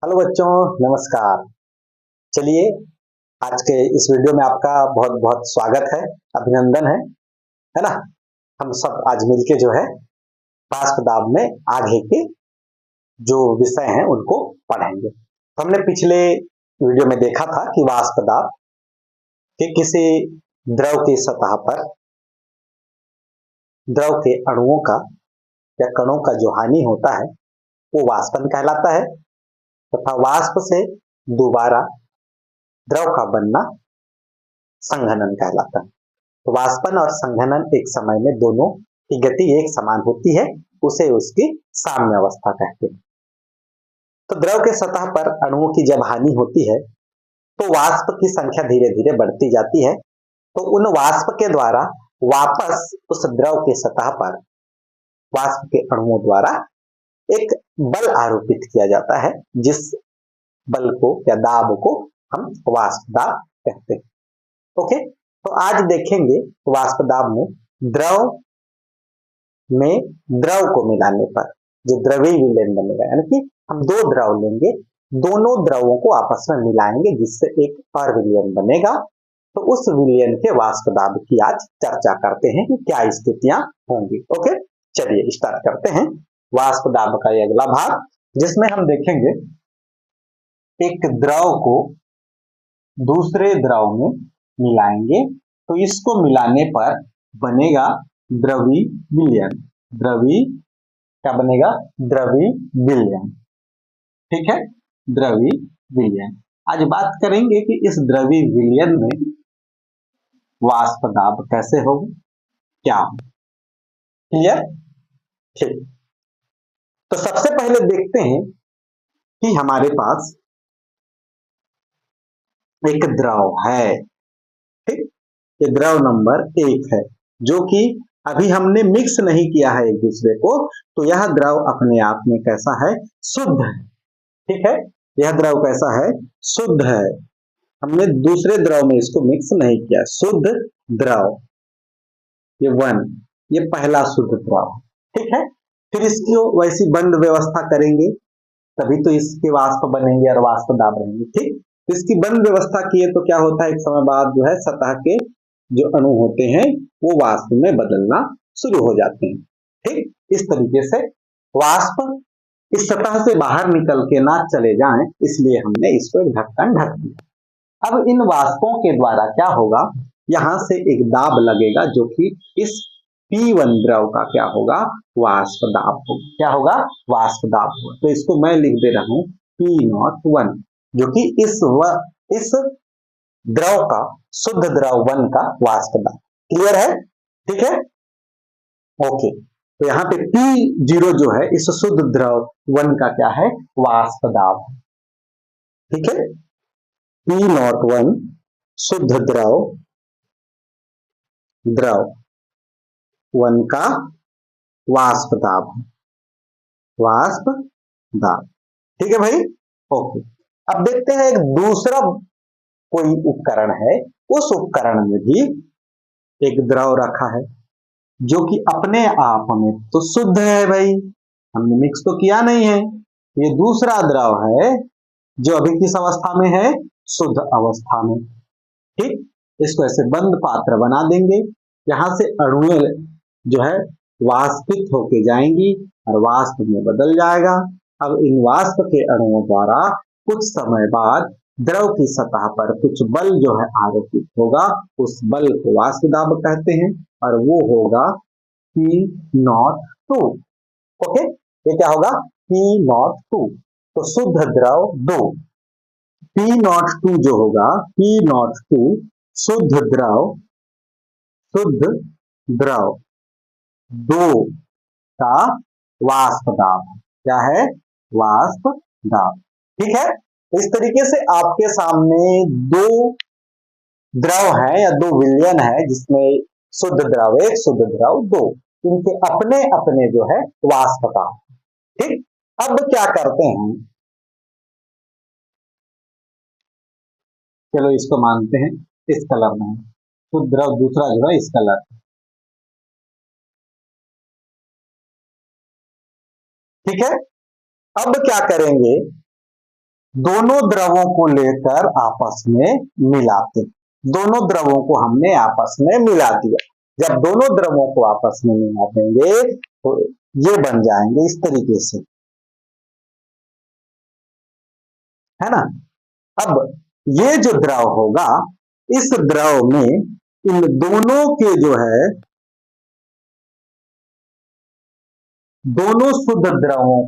Hello बच्चों, नमस्कार। चलिए, आज के इस वीडियो में आपका बहुत बहुत स्वागत है, अभिनंदन है ना। हम सब आज मिलके जो है वाष्प दाब में आगे के जो विषय हैं उनको पढ़ेंगे। तो हमने पिछले वीडियो में देखा था कि वाष्प दाब के किसी द्रव की सतह पर द्रव के अणुओं का या कणों का जो हानि होता है वो वाष्पन कहलाता है, तथा वाष्प से दोबारा द्रव का बनना संघनन कहलाता है। तो वाष्पन और संघनन एक समय में दोनों की गति एक समान होती है, उसे उसकी साम्य अवस्था कहते हैं। तो द्रव के सतह पर अणुओं की जब हानि होती है तो वाष्प की संख्या धीरे धीरे बढ़ती जाती है। तो उन वाष्प के द्वारा वापस उस द्रव के सतह पर वाष्प के अणुओं द्वारा एक बल आरोपित किया जाता है, जिस बल को या दाब को हम वाष्प दाब कहते हैं। ओके, तो आज देखेंगे वाष्प दाब में द्रव को मिलाने पर जो द्रवीय विलयन बनेगा, यानी कि हम दो द्रव लेंगे, दोनों द्रवों को आपस में मिलाएंगे जिससे एक और विलयन बनेगा। तो उस विलयन के वाष्प दाब की आज चर्चा करते हैं कि क्या स्थितियां होंगी। ओके, चलिए स्टार्ट करते हैं वाष्प दाब का ये अगला भाग, जिसमें हम देखेंगे एक द्रव को दूसरे द्रव में मिलाएंगे तो इसको मिलाने पर बनेगा द्रवीय विलयन। द्रवीय क्या बनेगा? द्रवीय विलयन। ठीक है, द्रवीय विलयन। आज बात करेंगे कि इस द्रवीय विलयन में वाष्प दाब कैसे होगा, क्या होगा। क्लियर? ठीक, तो सबसे पहले देखते हैं कि हमारे पास एक द्रव है। ठीक, ये द्रव नंबर 1 है, जो कि अभी हमने मिक्स नहीं किया है एक दूसरे को, तो यह द्रव अपने आप में कैसा है? शुद्ध है। ठीक है, यह द्रव कैसा है? शुद्ध है। हमने दूसरे द्रव में इसको मिक्स नहीं किया, शुद्ध द्रव। ये 1, ये पहला शुद्ध द्रव। ठीक है, फिर इसकी वैसी बंद व्यवस्था करेंगे तभी तो इसके वाष्प बनेंगे और वाष्प दाब रहेंगे। ठीक, तो इसकी बंद व्यवस्था किए तो क्या होता है, एक समय बाद जो है सतह के जो अणु होते हैं वो वाष्प में बदलना शुरू हो जाते हैं। ठीक, इस तरीके से वाष्प इस सतह से बाहर निकल के ना चले जाएं, इसलिए हमने इसको एक ढक्कन ढक दिया। अब इन वाष्पों के द्वारा क्या होगा, यहां से एक दाब लगेगा जो कि इस P1 द्रव का क्या होगा? वाष्प दाब होगा। क्या होगा? वाष्प दाब होगा। तो इसको मैं लिख दे रहा हूं P01, जो कि इस द्रव का, शुद्ध द्रव 1 का वाष्प दाब। क्लियर है? ठीक है, ओके। तो यहाँ पे P0 जो है इस शुद्ध द्रव 1 का क्या है? वाष्प दाब। ठीक है, P01 शुद्ध द्रव 1 का वाष्प दाब। वाष्प दाब। ठीक है भाई, ओके। अब देखते हैं एक दूसरा कोई उपकरण है, उस उपकरण में भी एक द्रव रखा है जो कि अपने आप में तो शुद्ध है भाई, हमने मिक्स तो किया नहीं है। ये दूसरा द्रव है जो अभी किस अवस्था में है? शुद्ध अवस्था में। ठीक, इसको ऐसे बंद पात्र बना देंगे, यहां से अणुएं जो है वाष्पित होके जाएंगी और वाष्प में बदल जाएगा। अब इन वाष्प के अणुओं द्वारा कुछ समय बाद द्रव की सतह पर कुछ बल जो है आरोपित होगा, उस बल को वाष्प दाब कहते हैं और वो होगा P02। ओके, ये क्या होगा? P02। तो शुद्ध द्रव 2, P02 जो होगा, P02 शुद्ध द्रव 2 का वाष्प दाब। क्या है? वाष्प दाब। ठीक है, तो इस तरीके से आपके सामने दो द्रव है या दो विलयन है, जिसमें शुद्ध द्रव 1, शुद्ध द्रव 2, इनके अपने अपने जो है वाष्प दाब। ठीक, अब क्या करते हैं, चलो इसको मानते हैं इस कलर में, शुद्ध द्रव दूसरा जो है इस कलर। ठीक है, अब क्या करेंगे, दोनों द्रवों को लेकर आपस में मिलाते, दोनों द्रवों को हमने आपस में मिला दिया। जब दोनों द्रवों को आपस में मिला देंगे तो ये बन जाएंगे इस तरीके से, है ना। अब ये जो द्रव होगा, इस द्रव में इन दोनों के जो है, दोनों शुद्ध द्रवों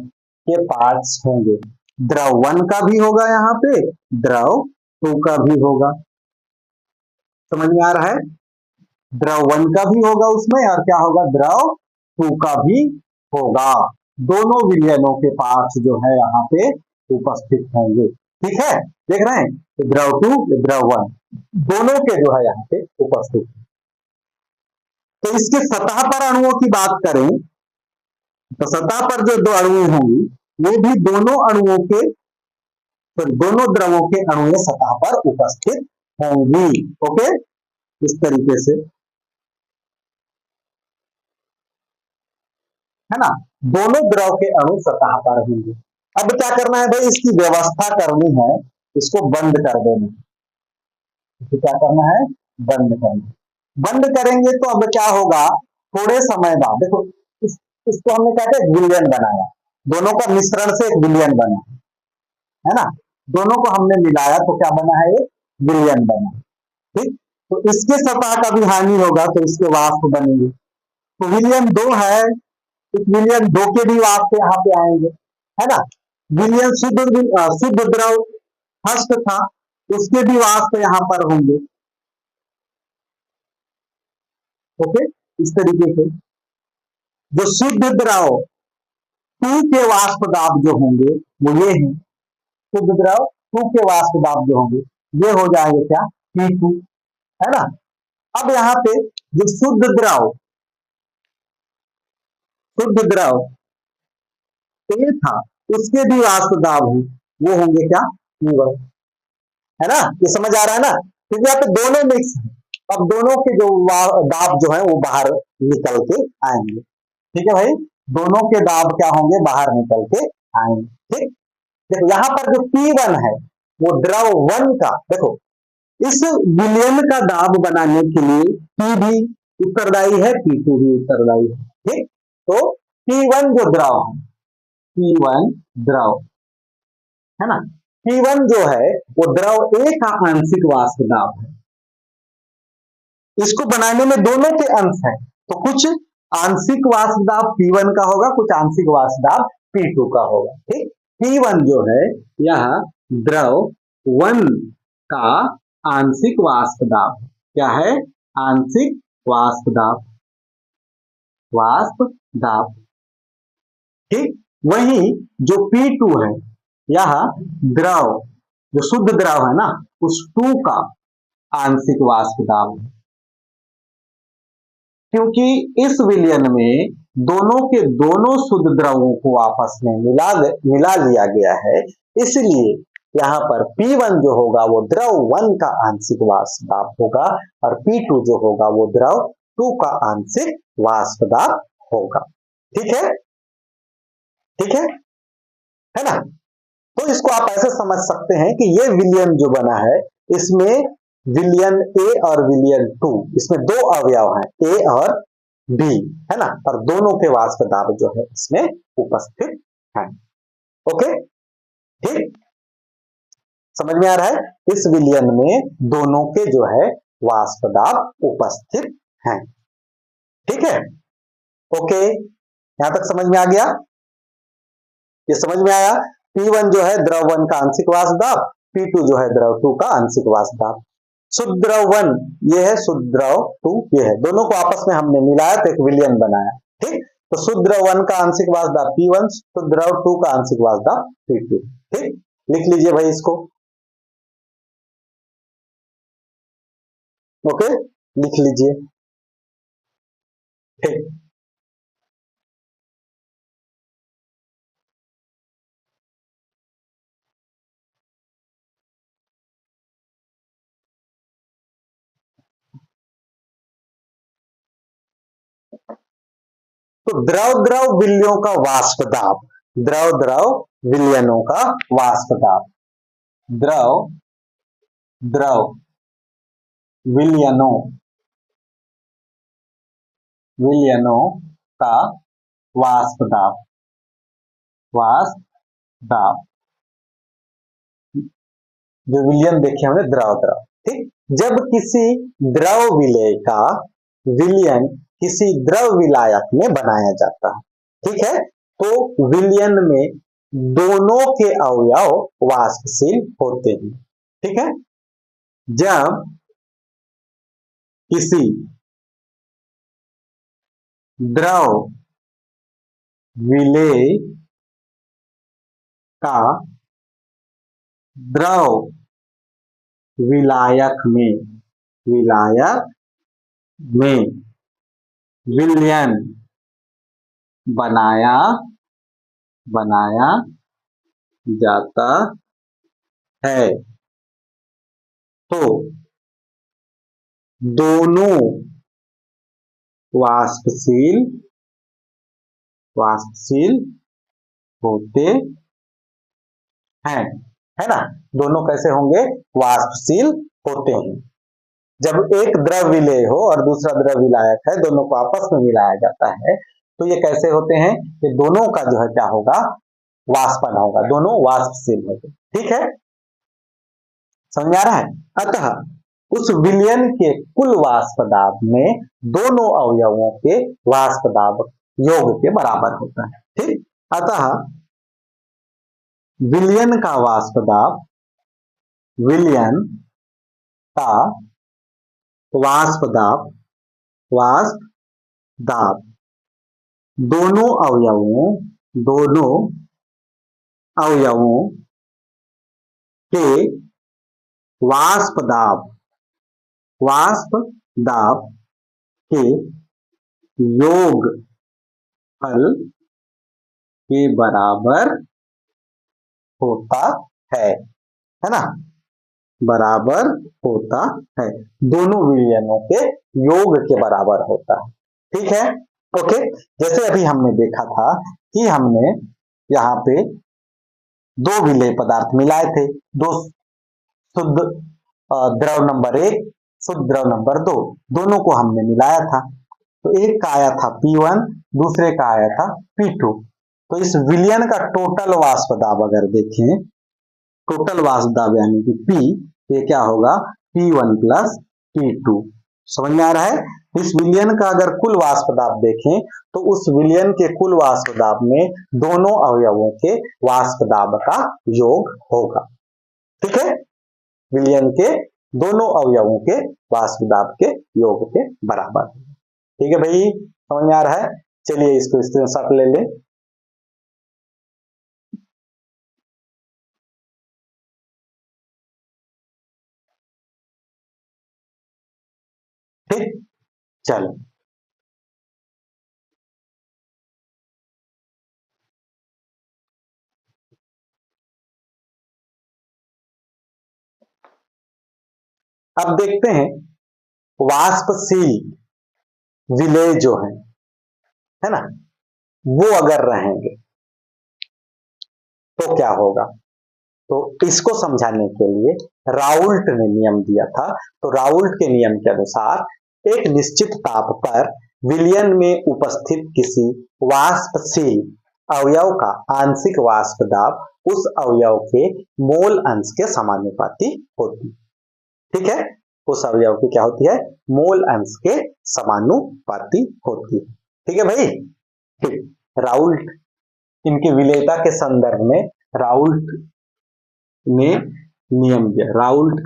के पार्ट्स होंगे। द्रव 1 का भी होगा यहाँ पे, द्रव 2 का भी होगा। समझ में आ रहा है? द्रव 1 का भी होगा उसमें, और क्या होगा, द्रव 2 का भी होगा। दोनों विलयनों के पार्ट्स जो है यहाँ पे उपस्थित होंगे। ठीक है, देख रहे हैं, तो द्रव 2, द्रव 1 दोनों के जो है यहाँ पे उपस्थित। तो इसके सतह पर अणुओं की बात करें तो सतह पर जो दो अणु होंगी वो भी दोनों अणुओं के, तो दोनों द्रवों के अणुएं सतह पर उपस्थित होंगी। ओके, इस तरीके से, है ना, दोनों द्रव के अणु सतह पर होंगे। अब क्या करना है भाई, इसकी व्यवस्था करनी है, इसको बंद कर देना। इसको क्या करना है, बंद करना। बंद करेंगे तो अब क्या होगा, थोड़े समय बाद देखो, इसको हमने क्या किया, विलयन बनाया, दोनों का मिश्रण से एक विलयन बना, है ना। दोनों को हमने मिलाया तो क्या बना है, एक विलयन बना। ठीक, तो इसके सतह का भी हानि होगा तो इसके वाष्प बनेंगे। तो विलयन 2 है, इस विलयन 2 के भी वाष्प यहाँ पे आएंगे, है ना। विलयन शुद्ध द्रव फर्स्ट था, उसके भी वाष्प यहाँ पर होंगे। ओके, इस तरीके से जो शुद्ध द्रव 2 के वाष्प दाब जो होंगे वो ये है, शुद्ध द्रव 2 के वाष्प दाब जो होंगे ये हो जाएंगे क्या, P2, है ना। अब यहाँ पे जो शुद्ध द्रव ए था, उसके भी वाष्प दाब हो, वो होंगे क्या, P1, है ना। ये समझ आ रहा है ना, क्योंकि यहाँ पे दोनों मिक्स है। अब दोनों के जो दाब जो है वो बाहर निकल के आएंगे। ठीक है भाई, दोनों के दाब क्या होंगे, बाहर निकल के आएंगे। ठीक, देखो यहाँ पर जो P1 है वो द्रव 1 का, देखो इस विलयन का दाब बनाने के लिए P भी उत्तरदायी है, P2 भी उत्तरदायी है। ठीक, तो P1 जो द्रव है, P1 द्रव, है ना, P1 जो है वो द्रव ए का आंशिक वाष्प दाब है। इसको बनाने में दोनों के अंश हैं, तो कुछ आंशिक वाष्प दाब P1 का होगा, कुछ आंशिक वाष्प दाब P2 का होगा। ठीक, P1 जो है यह द्रव 1 का आंशिक वाष्प दाब, क्या है, आंशिक वाष्प दाब, वाष्प दाब। ठीक, वही जो P2 है यह द्रव, जो शुद्ध द्रव है ना, उस 2 का आंशिक वाष्प दाब है। क्योंकि इस विलयन में दोनों के दोनों शुद्ध द्रवों को आपस में मिला लिया गया है, इसलिए यहाँ पर P1 जो होगा वो द्रव 1 का आंशिक वाष्प दाब होगा, और P2 जो होगा वो द्रव 2 का आंशिक वाष्प दाब होगा। ठीक है, ठीक है ना। तो इसको आप ऐसे समझ सकते हैं कि ये विलयन जो बना है, इसमें विलयन ए और विलयन 2, इसमें दो अवयव हैं, ए और बी, है ना, और दोनों के वाष्प दाब जो है इसमें उपस्थित है। ओके, ठीक, समझ में आ रहा है, इस विलयन में दोनों के जो है वाष्प दाब उपस्थित हैं। ठीक है, ओके, यहां तक समझ में आ गया, ये समझ में आया। P1 जो है द्रव 1 का आंशिक वाष्प दाब, P2 जो है द्रव 2 का आंशिक वाष्प दाब। शुद्ध द्रव 1 ये है, शुद्ध द्रव 2 ये है, दोनों को आपस में हमने मिलाया तो एक विलयन बनाया। ठीक, तो शुद्ध द्रव 1 का आंशिक वाष्प दाब P1, शुद्ध द्रव 2 का आंशिक वाष्प दाब P2। ठीक, लिख लीजिए भाई इसको। ओके, लिख लीजिए। ठीक, तो द्रव द्रव विलयों का वाष्प दाब, द्रव द्रव विलयनों का वाष्प दाब, द्रव द्रव विलयनों विलयनों का वाष्प दाब जो विलयन देखे हमने द्रव द्रव, ठीक। जब किसी द्रव विलेय का विलयन किसी द्रव विलायक में बनाया जाता है, ठीक है, तो विलयन में दोनों के अवयव वाष्पशील होते हैं, ठीक है। जब किसी द्रव विलेय का द्रव विलायक में विलयन बनाया जाता है, तो दोनों वाष्पशील होते हैं, है ना। दोनों कैसे होंगे? वाष्पशील होते हैं। जब एक द्रव विलेय हो और दूसरा द्रव विलायक है, दोनों को आपस में मिलाया जाता है, तो ये कैसे होते हैं? ये दोनों का जो है क्या होगा? वाष्पन होगा, दोनों वाष्पशील होंगे, ठीक है। समझ आ रहा है? अतः उस विलयन के कुल वाष्प दाब में दोनों अवयवों के वाष्प दाब योग के बराबर होता है, ठीक। अतः विलयन का वाष्प दाब दोनों अवयवों के वाष्प दाब के योगफल के बराबर होता है ना, बराबर होता है। दोनों विलयनों के योग के बराबर होता है, ठीक है। ओके, जैसे अभी हमने देखा था कि हमने यहाँ पे दो विलेय पदार्थ मिलाए थे, दो शुद्ध द्रव नंबर 1, शुद्ध द्रव नंबर 2, दोनों को हमने मिलाया था। तो एक का आया था P1, दूसरे का आया था P2। तो इस विलयन का टोटल वाष्प दाब अगर देखें, टोटल वाष्प दाब यानी कि P, ये क्या होगा? P1 plus P2। समझ में आ रहा है? इस विलयन का अगर कुल वाष्प दाब देखें, तो उस विलयन के कुल वाष्प दाब में दोनों अवयवों के वाष्प दाब का योग होगा, ठीक है। विलयन के दोनों अवयवों के वाष्प दाब के योग के बराबर, ठीक है भाई। समझ में आ रहा है? चलिए इसको स्क्रीनशॉट ले लें। ठीक, चलो अब देखते हैं वाष्पशील विलेय जो है ना, वो अगर रहेंगे तो क्या होगा? तो इसको समझाने के लिए राउल्ट ने नियम दिया था। तो राउल्ट के नियम के अनुसार एक निश्चित ताप पर विलयन में उपस्थित किसी वाष्पशील अवयव का आंशिक वाष्प दाब उस अवयव के मोल अंश के समानुपाती होती, ठीक है। उस अवयव की क्या होती है? मोल अंश के समानुपाती होती है, ठीक है भाई। ठीक, राउल्ट इनकी विलेयता के संदर्भ में राउल्ट ने नियम दिया, राउल्ट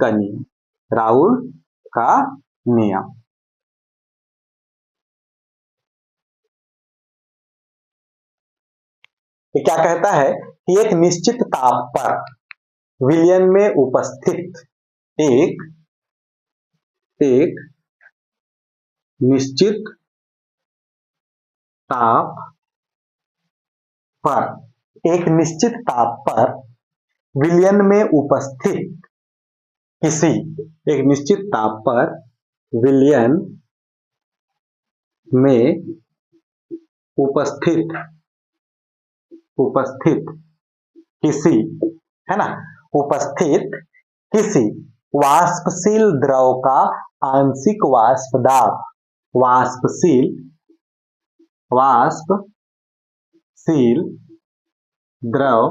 का नियम। ये क्या कहता है कि एक निश्चित ताप पर विलयन में उपस्थित एक निश्चित ताप पर विलयन में उपस्थित किसी एक निश्चित ताप पर विलयन में उपस्थित किसी, है ना, उपस्थित किसी वाष्पशील द्रव का आंशिक वाष्प दाब, वाष्पशील द्रव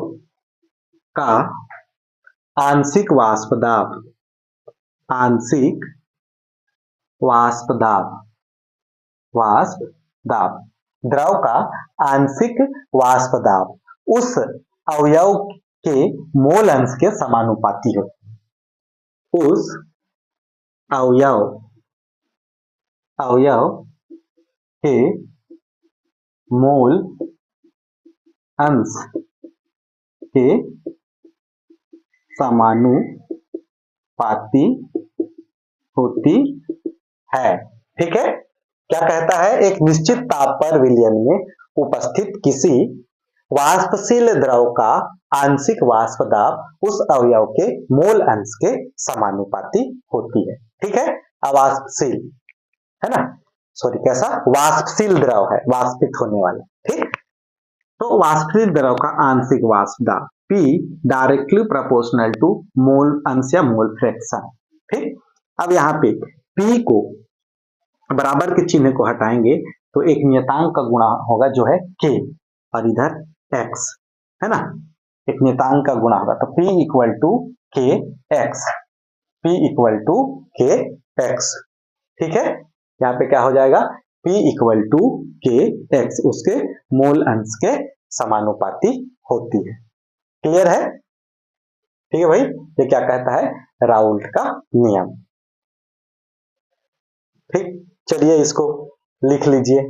का आंशिक वाष्प दाब, आंशिक वाष्प दाब, द्रव का आंशिक वाष्प दाब उस अवयव के मोल अंश के समानुपाती है, उस अवयव के मोल अंश के समानुपाती होती है। ठीक है, क्या कहता है, एक निश्चित ताप पर विलयन में उपस्थित किसी वाष्पशील द्रव का आंशिक वाष्प दाब उस अवयव के मोल अंश के समानुपाती होती है। ठीक है, अवाष्पशील है ना, सॉरी कैसा, वाष्पशील द्रव है, वाष्पित होने वाला। ठीक, तो वाष्पशील द्रव का आंशिक वाष्प दाब P डायरेक्टली प्रोपोर्शनल टू मोल अंश या मोल फ्रैक्शन। ठीक, अब यहाँ पे P को बराबर के चिन्ह को हटाएंगे तो एक नियतांक का गुणा होगा जो है K, और इधर X है ना, एक नियतांक का गुणा होगा, तो P इक्वल टू के एक्स। ठीक है, यहाँ पे क्या हो जाएगा, P इक्वल टू के एक्स उसके मोल अंश के समानुपाती होती है। क्लियर है? ठीक है भाई, ये क्या कहता है, राउल्ट का नियम। ठीक, चलिए इसको लिख लीजिए।